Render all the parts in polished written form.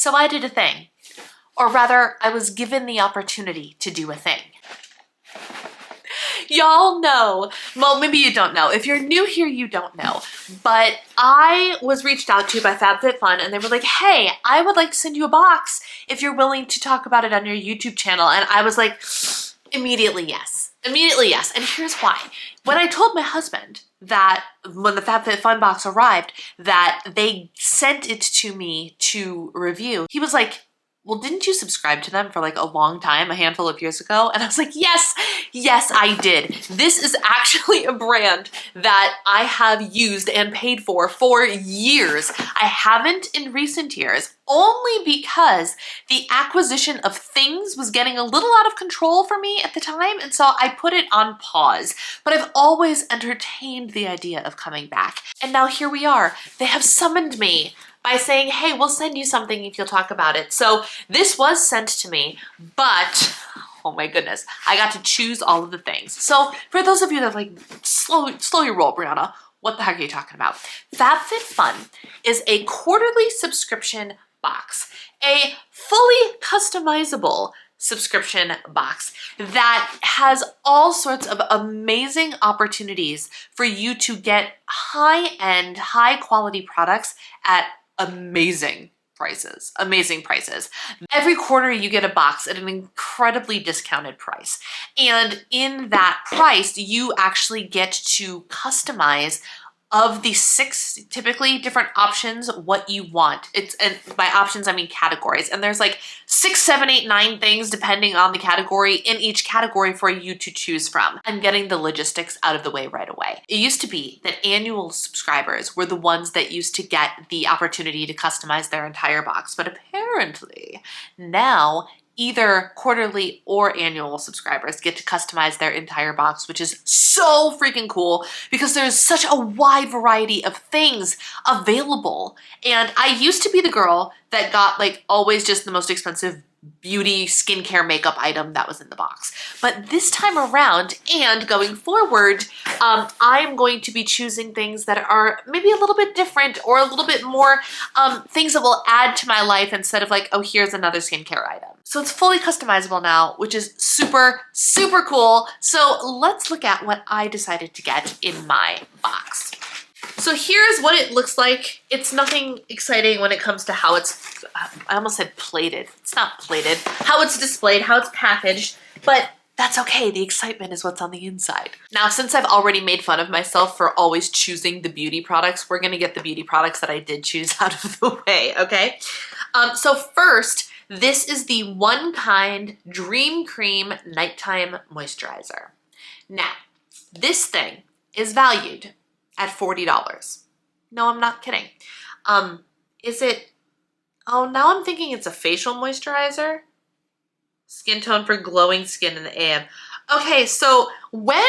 So I did a thing. Or rather, I was given the opportunity to do a thing. Y'all know, well, maybe you don't know. If you're new here, you don't know. But I was reached out to by FabFitFun and they were like, hey, I would like to send you a box if you're willing to talk about it on your YouTube channel. And I was like, immediately yes. Immediately yes. And here's why. When I told my husband that when the FabFitFun box arrived, that they sent it to me to review, he was like, well, didn't you subscribe to them for like a long time, a handful of years ago? And I was like, yes, I did. This is actually a brand that I have used and paid for years. I haven't in recent years, only because the acquisition of things was getting a little out of control for me at the time. And so I put it on pause, but I've always entertained the idea of coming back. And now here we are. They have summoned me by saying, hey, we'll send you something if you'll talk about it. So this was sent to me, but oh my goodness, I got to choose all of the things. So for those of you that are like, slow your roll, Brianna, what the heck are you talking about? FabFitFun is a quarterly subscription box, a fully customizable subscription box that has all sorts of amazing opportunities for you to get high-end, high-quality products at amazing prices. Every quarter you get a box at an incredibly discounted price. And in that price, you actually get to customize of the 6 typically different options what you want. And by options I mean categories. And there's like 6, 7, 8, 9 things depending on the category in each category for you to choose from. I'm getting the logistics out of the way right away. It used to be that annual subscribers were the ones that used to get the opportunity to customize their entire box. But apparently now either quarterly or annual subscribers get to customize their entire box, which is so freaking cool because there's such a wide variety of things available. And I used to be the girl that got like always just the most expensive beauty skincare makeup item that was in the box. But this time around and going forward, I'm going to be choosing things that are maybe a little bit different or a little bit more things that will add to my life instead of like, oh, here's another skincare item. So it's fully customizable now, which is super, super cool. So let's look at what I decided to get in my box. So here's what it looks like. It's nothing exciting when it comes to how it's, I almost said plated. It's not plated. How it's displayed, how it's packaged, but that's okay. The excitement is what's on the inside. Now, since I've already made fun of myself for always choosing the beauty products, we're gonna get the beauty products that I did choose out of the way, okay? So first, this is the One Kind Dream Cream Nighttime Moisturizer. Now, this thing is valued at $40. No, I'm not kidding. Is it, oh, now I'm thinking it's a facial moisturizer. Skin tone for glowing skin in the AM. Okay, so when,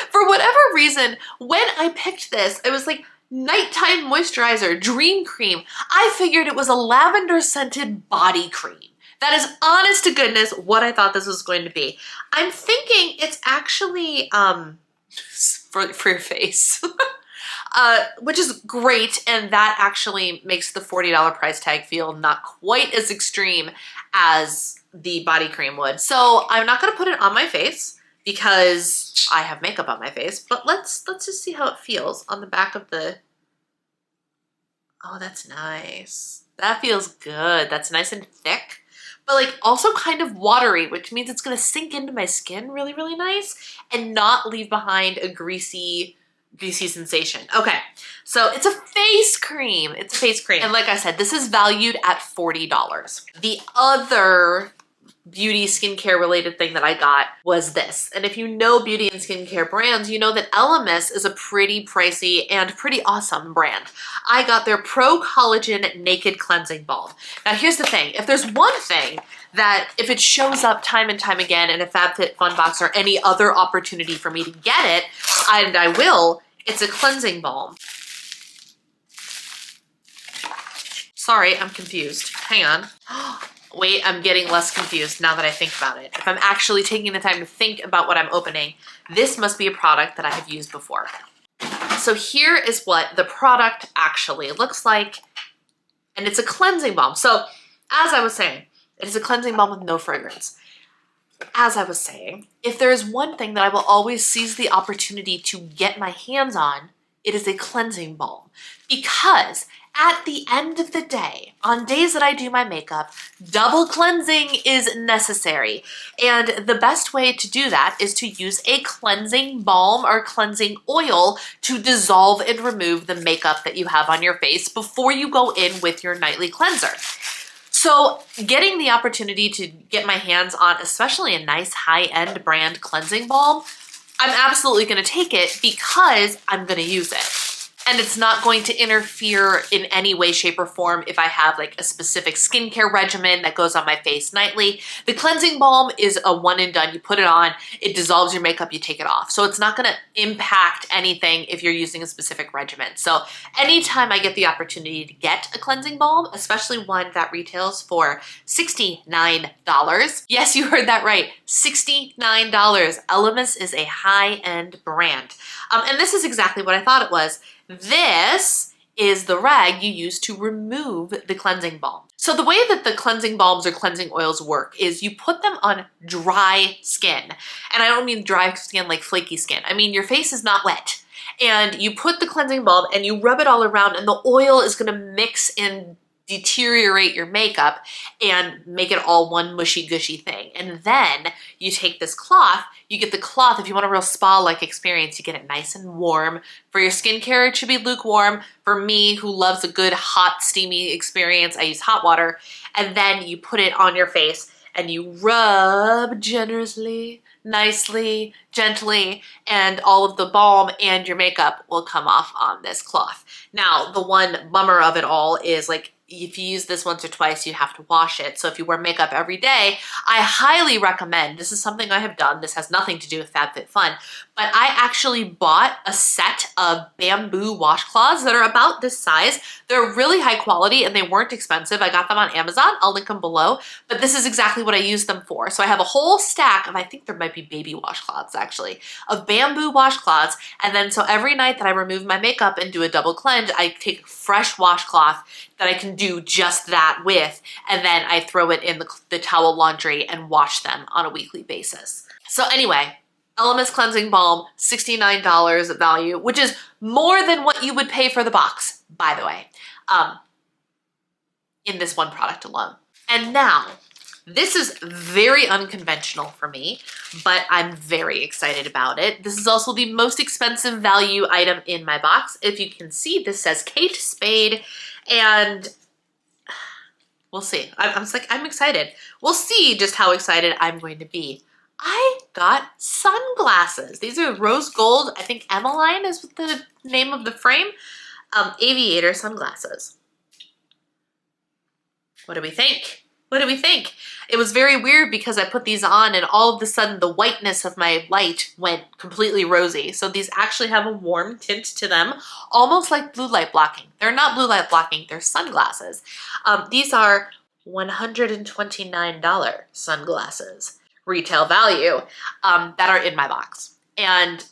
for whatever reason, when I picked this, it was like nighttime moisturizer, dream cream. I figured it was a lavender scented body cream. That is honest to goodness what I thought this was going to be. I'm thinking it's actually, for your face, which is great, and that actually makes the $40 price tag feel not quite as extreme as the body cream would. So I'm not gonna put it on my face because I have makeup on my face, but let's just see how it feels on the back of the, oh, that's nice. That feels good. That's nice and thick, but like also kind of watery, which means it's gonna sink into my skin really, really nice and not leave behind a greasy sensation. Okay, so it's a face cream. It's a face cream. And like I said, this is valued at $40. The other beauty skincare related thing that I got was this. And if you know beauty and skincare brands, you know that LMS is a pretty pricey and pretty awesome brand. I got their Pro Collagen Naked Cleansing Balm. Now here's the thing, if there's one thing that if it shows up time and time again in a FabFitFun box or any other opportunity for me to get it, and I will, it's a cleansing balm. Sorry, I'm confused. Hang on. Wait, I'm getting less confused now that I think about it. If I'm actually taking the time to think about what I'm opening, this must be a product that I have used before. So here is what the product actually looks like. and it's a cleansing balm. So as I was saying, it is a cleansing balm with no fragrance. As I was saying, if there is one thing that I will always seize the opportunity to get my hands on, it is a cleansing balm. Because at the end of the day, on days that I do my makeup, double cleansing is necessary. And the best way to do that is to use a cleansing balm or cleansing oil to dissolve and remove the makeup that you have on your face before you go in with your nightly cleanser. So getting the opportunity to get my hands on especially a nice high-end brand cleansing balm, I'm absolutely gonna take it because I'm gonna use it. And it's not going to interfere in any way, shape, or form if I have like a specific skincare regimen that goes on my face nightly. The cleansing balm is a one and done. You put it on, it dissolves your makeup, you take it off. So it's not gonna impact anything if you're using a specific regimen. So anytime I get the opportunity to get a cleansing balm, especially one that retails for $69, yes, you heard that right, $69. Elemis is a high-end brand. And this is exactly what I thought it was. This is the rag you use to remove the cleansing balm. So the way that the cleansing balms or cleansing oils work is you put them on dry skin. And I don't mean dry skin like flaky skin. I mean your face is not wet. And you put the cleansing balm and you rub it all around and the oil is gonna mix and deteriorate your makeup and make it all one mushy gushy thing. And then you take this cloth, you get the cloth, if you want a real spa-like experience, you get it nice and warm. For your skincare, it should be lukewarm. For me, who loves a good hot, steamy experience, I use hot water. And then you put it on your face and you rub generously, nicely, gently, and all of the balm and your makeup will come off on this cloth. Now, the one bummer of it all is like, if you use this once or twice, you have to wash it. So if you wear makeup every day, I highly recommend, this is something I have done, this has nothing to do with FabFitFun, but I actually bought a set of bamboo washcloths that are about this size. They're really high quality and they weren't expensive. I got them on Amazon, I'll link them below, but this is exactly what I use them for. So I have a whole stack of, I think there might be baby washcloths actually, of bamboo washcloths. And then so every night that I remove my makeup and do a double cleanse, I take a fresh washcloth that I can do just that with, and then I throw it in the towel laundry and wash them on a weekly basis. So anyway, Elemis Cleansing Balm, $69 value, which is more than what you would pay for the box, by the way, in this one product alone. And now, this is very unconventional for me, but I'm very excited about it. This is also the most expensive value item in my box. If you can see, this says Kate Spade, and we'll see. I'm excited. We'll see just how excited I'm going to be. I got sunglasses. These are rose gold. I think Emmeline is the name of the frame. Aviator sunglasses. What do we think? What do we think? It was very weird because I put these on and all of a sudden the whiteness of my light went completely rosy. So these actually have a warm tint to them, almost like blue light blocking. They're not blue light blocking, they're sunglasses. These are $129 sunglasses, retail value, that are in my box. And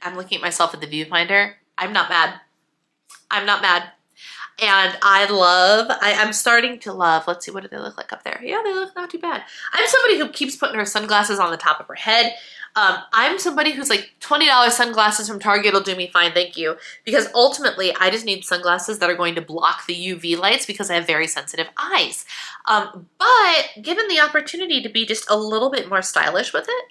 I'm looking at myself in the viewfinder. I'm not mad. I'm not mad. And I'm starting to love, let's see, what do they look like up there? Yeah, they look not too bad. I'm somebody who keeps putting her sunglasses on the top of her head. I'm somebody who's like, $20 sunglasses from Target will do me fine, thank you. Because ultimately, I just need sunglasses that are going to block the UV lights because I have very sensitive eyes. But given the opportunity to be just a little bit more stylish with it,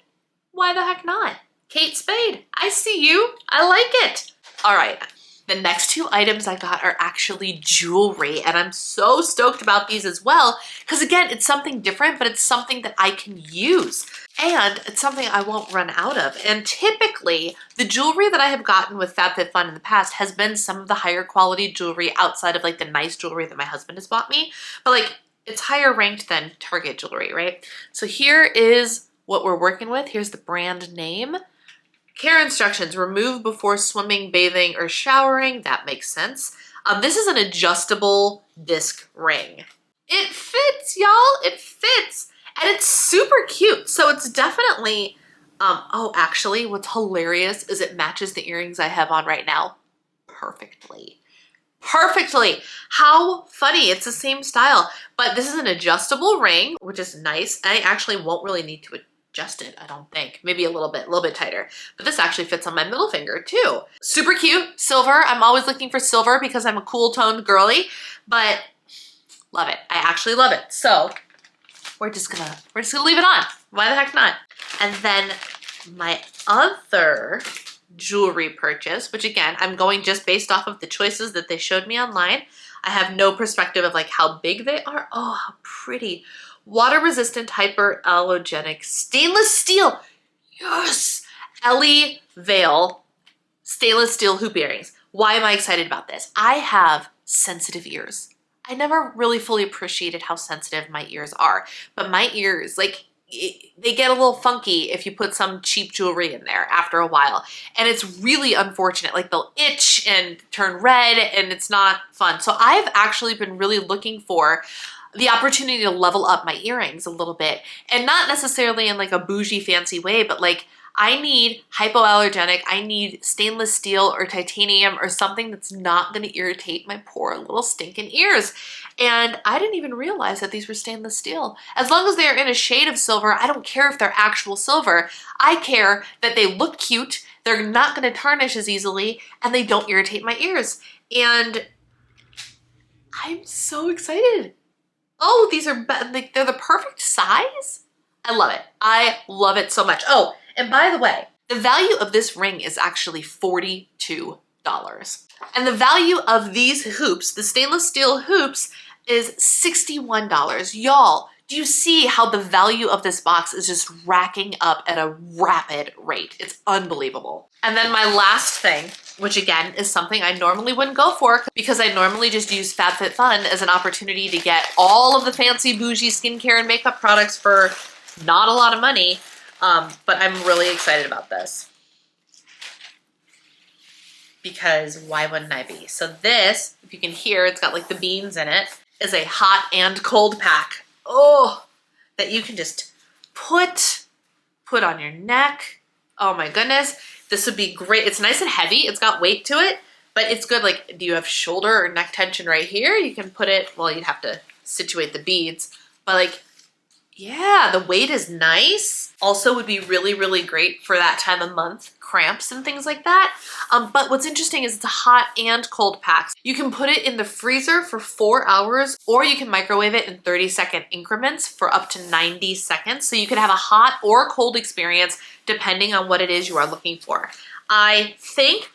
why the heck not? Kate Spade, I see you, I like it. All right. The next two items I got are actually jewelry, and I'm so stoked about these as well, because again, it's something different, but it's something that I can use, and it's something I won't run out of. And typically, the jewelry that I have gotten with FabFitFun in the past has been some of the higher quality jewelry outside of like the nice jewelry that my husband has bought me, but like, it's higher ranked than Target jewelry, right? So here is what we're working with. Here's the brand name. Care instructions: remove before swimming, bathing, or showering. That makes sense. This is an adjustable disc ring. It fits, y'all. It fits. And it's super cute. So it's definitely, oh, actually, what's hilarious is it matches the earrings I have on right now perfectly. perfectly. How funny. It's the same style, but this is an adjustable ring, which is nice. I actually won't really need to adjust it, I don't think. Maybe a little bit tighter. But this actually fits on my middle finger too. Super cute, silver. I'm always looking for silver because I'm a cool toned girly, but love it. I actually love it. So we're just gonna leave it on. Why the heck not? And then my other jewelry purchase, which again, I'm going just based off of the choices that they showed me online. I have no perspective of like how big they are. Oh, how pretty. Water resistant, hyperallergenic stainless steel. Yes. Ellie Veil stainless steel hoop earrings. Why am I excited about this? I have sensitive ears. I never really fully appreciated how sensitive my ears are, but my ears, like, they get a little funky if you put some cheap jewelry in there after a while. And it's really unfortunate. Like, they'll itch and turn red and it's not fun. So I've actually been really looking for the opportunity to level up my earrings a little bit, and not necessarily in like a bougie fancy way, but like I need hypoallergenic, I need stainless steel or titanium or something that's not gonna irritate my poor little stinking ears. And I didn't even realize that these were stainless steel. As long as they're in a shade of silver, I don't care if they're actual silver. I care that they look cute, they're not gonna tarnish as easily, and they don't irritate my ears. And I'm so excited. Oh, these are, like, they're the perfect size. I love it. I love it so much. Oh, and by the way, the value of this ring is actually $42. And the value of these hoops, the stainless steel hoops, is $61. Y'all, do you see how the value of this box is just racking up at a rapid rate? It's unbelievable. And then my last thing, which again is something I normally wouldn't go for because I normally just use FabFitFun as an opportunity to get all of the fancy bougie skincare and makeup products for not a lot of money. But I'm really excited about this because why wouldn't I be? So this, if you can hear, it's got like the beans in it, is a hot and cold pack. Oh, that you can just put on your neck. Oh my goodness. This would be great. It's nice and heavy. It's got weight to it, but it's good. Like, do you have shoulder or neck tension right here? You can put it, well, you'd have to situate the beads, but like, yeah, the weight is nice. Also would be really, really great for that time of month, cramps and things like that. But what's interesting is it's a hot and cold packs. You can put it in the freezer for 4 hours, or you can microwave it in 30-second increments for up to 90 seconds. So you can have a hot or cold experience depending on what it is you are looking for. I think,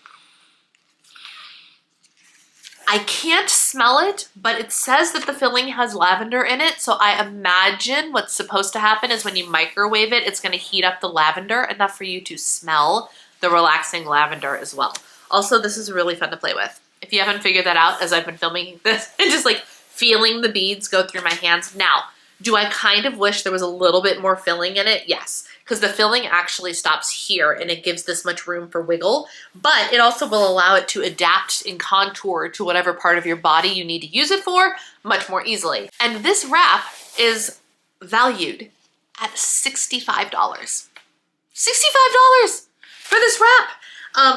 I can't smell it, but it says that the filling has lavender in it. So I imagine what's supposed to happen is when you microwave it, it's gonna heat up the lavender enough for you to smell the relaxing lavender as well. Also, this is really fun to play with. If you haven't figured that out as I've been filming this and just like feeling the beads go through my hands. Now, do I kind of wish there was a little bit more filling in it? Yes, because the filling actually stops here and it gives this much room for wiggle, but it also will allow it to adapt and contour to whatever part of your body you need to use it for much more easily. And this wrap is valued at $65. $65 for this wrap.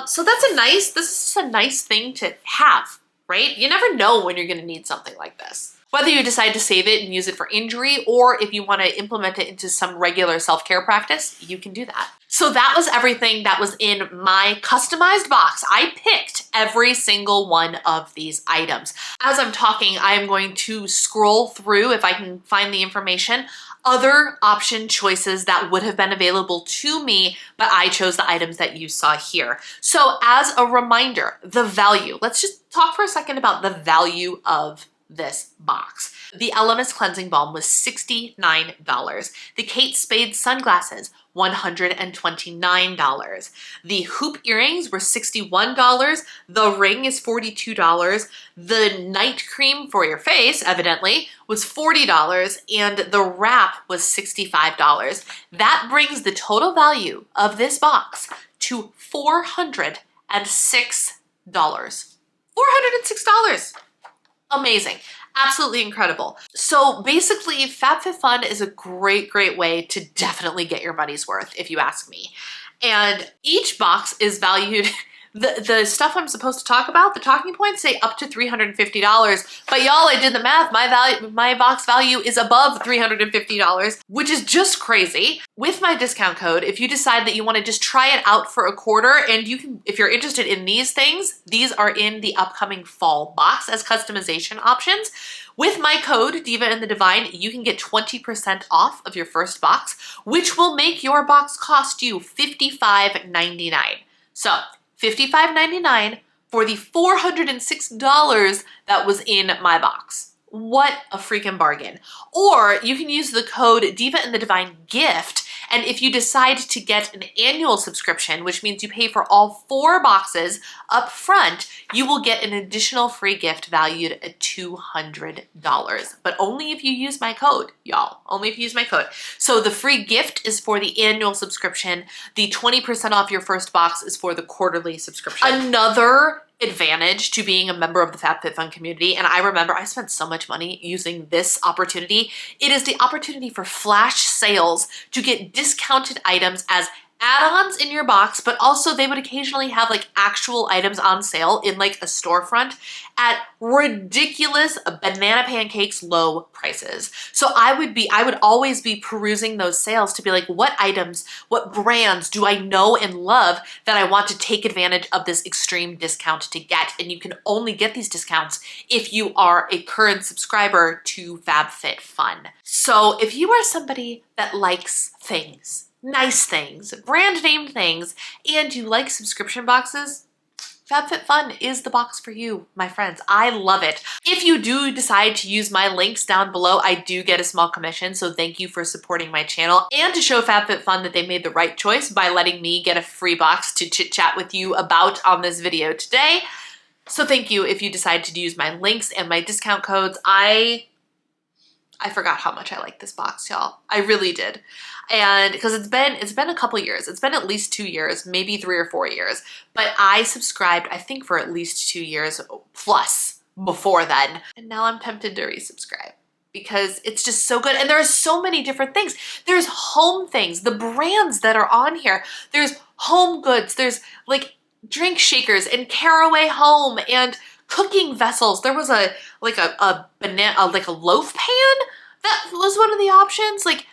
So that's this is a nice thing to have, right? You never know when you're gonna need something like this. Whether you decide to save it and use it for injury, or if you want to implement it into some regular self-care practice, you can do that. So that was everything that was in my customized box. I picked every single one of these items. As I'm talking, I am going to scroll through, if I can find the information, other option choices that would have been available to me, but I chose the items that you saw here. So as a reminder, the value, let's just talk for a second about the value of this box. The Elemis Cleansing Balm was $69. The Kate Spade sunglasses, $129. The hoop earrings were $61. The ring is $42. The night cream for your face, evidently, was $40, and the wrap was $65. That brings the total value of this box to $406. $406. Amazing. Absolutely incredible. So basically, FabFitFun is a great, great way to definitely get your money's worth, if you ask me. And each box is valued, The stuff I'm supposed to talk about, the talking points say up to $350, but y'all, I did the math. My box value is above $350, which is just crazy. With my discount code, if you decide that you want to just try it out for a quarter, and you can, if you're interested in these things, these are in the upcoming fall box as customization options. With my code, Diva and the Divine, you can get 20% off of your first box, which will make your box cost you $55.99. So $55.99 for the $406 that was in my box. What a freaking bargain. Or you can use the code Diva and the Divine Gift, and if you decide to get an annual subscription, which means you pay for all 4 boxes up front, you will get an additional free gift valued at $200. But only if you use my code, y'all. Only if you use my code. So the free gift is for the annual subscription. The 20% off your first box is for the quarterly subscription. Another advantage to being a member of the FabFitFun community, and I remember I spent so much money using this opportunity, it is the opportunity for flash sales to get discounted items as add-ons in your box, but also they would occasionally have like actual items on sale in like a storefront at ridiculous banana pancakes low prices. So I would always be perusing those sales to be like, what items, what brands do I know and love that I want to take advantage of this extreme discount to get? And you can only get these discounts if you are a current subscriber to FabFitFun. So if you are somebody that likes things, nice things, brand name things, and you like subscription boxes, FabFitFun is the box for you, my friends. I love it. If you do decide to use my links down below, I do get a small commission, so thank you for supporting my channel and to show FabFitFun that they made the right choice by letting me get a free box to chit chat with you about on this video today. So thank you if you decide to use my links and my discount codes. I forgot how much I like this box, y'all. I really did. And because it's been a couple years. It's been at least 2 years, maybe 3 or 4 years. But I subscribed, I think, for at least 2 years plus before then. And now I'm tempted to resubscribe because it's just so good. And there are so many different things. There's home things, the brands that are on here. There's home goods. There's like drink shakers and Caraway Home and cooking vessels. There was a loaf pan that was one of the options. Like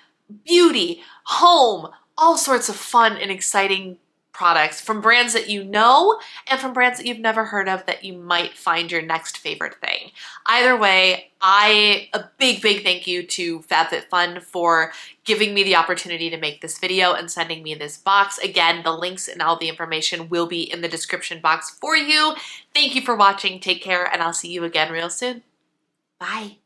beauty, home, all sorts of fun and exciting products from brands that you know and from brands that you've never heard of that you might find your next favorite thing. Either way, a big thank you to FabFitFun for giving me the opportunity to make this video and sending me this box. Again, the links and all the information will be in the description box for you. Thank you for watching. Take care, and I'll see you again real soon. Bye.